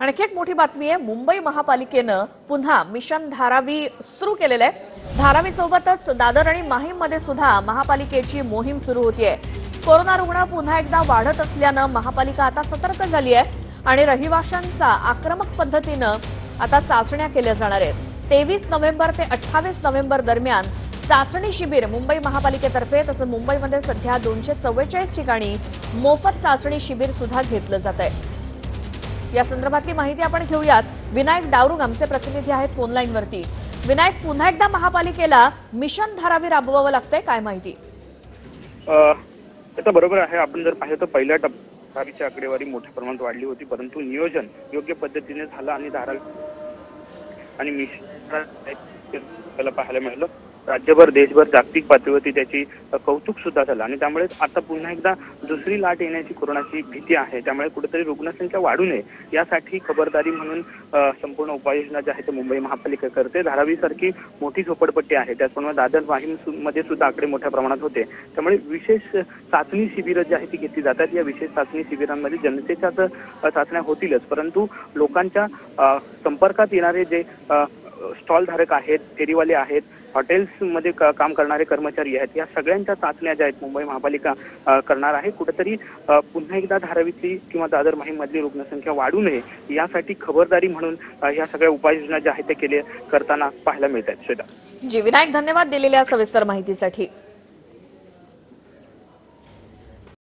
आणखी एक मोठी बातमी आहे। मुंबई महापालिकेनं पुन्हा मिशन धारावी सुरू केलेलं आहे। धारावी सोबतच दादर आणि माहीममध्ये सुद्धा महापालिकेची मोहीम सुरू होतीये। कोरोना रुग्ण पुन्हा एकदा वाढत असल्यानं महापालिका आता सतर्क झाली आहे आणि रहिवाशांचा आक्रमक पद्धतीनं आता चाचण्या केल्या जाणार आहेत। 23 नोव्हेंबर ते 28 नोव्हेंबर दरम्यान चाचणी शिबिर मुंबई महापालिकेतर्फे तसंच मुंबईमध्ये सध्या 244 ठिकाणी मोफत चाचणी शिबिर सुद्धा घेतलं जात आहे। या संदर्भातली माहिती आपण घेऊयात। विनायक डावरुंग आमचे प्रतिनिधी आहेत फोन लाईन वरती। विनायक, पुन्हा एकदा महापालिकेला मिशन धारावी राबवावं लागतंय, काय माहिती? आता बरोबर आहे। आपण जर पाहिलं तर पहिल्या टप्प्यात धारावीची आकडेवारी मोठ्या प्रमाणात वाढली होती, परंतु नियोजन योग्य पद्धतीने झालं आणि धारावी आणि मिशन पाहायला मिळालं। राज्यभर देशभर जागतिक पातळीवरती त्याची कौतुक सुद्धा झालं आणि त्यामुळे आता पुन्हा एकदा दुसरी लाट येण्याची कोरोनाची भीती आहे। त्यामुळे कुठेतरी रुग्णसंख्या वाढू नये यासाठी खबरदारी म्हणून संपूर्ण उपाययोजना ज्या आहेत मुंबई महापालिका करते। धारावी सारखी मोठी झोपडपट्टी आहे, त्याचप्रमाणे दादर माहीम मध्ये सुद्धा आकडे मोठ्या प्रमाणात होते। त्यामुळे विशेष चाचणी शिबिरं जी आहेत ती घेतली जातात। या विशेष चाचणी शिबिरांमध्ये जनतेच्याच चाचण्या होतीलच, परंतु लोकांच्या संपर्कात येणारे जे स्टॉल धारक आहेत, फेरीवाले आहेत, हॉटेल्समध्ये काम करणारे कर्मचारी आहेत, या सगळ्यांच्या चाचण्या ज्या आहेत मुंबई महापालिका करणार आहे। कुठेतरी पुन्हा एकदा धारावीची किंवा दादर माहीम मधली रुग्णसंख्या वाढू नये यासाठी खबरदारी म्हणून या सगळ्या उपाययोजना ज्या आहेत ते करताना पाहायला मिळत आहेत। श्वेता जी, विनायक, धन्यवाद दिलेल्या सविस्तर माहितीसाठी।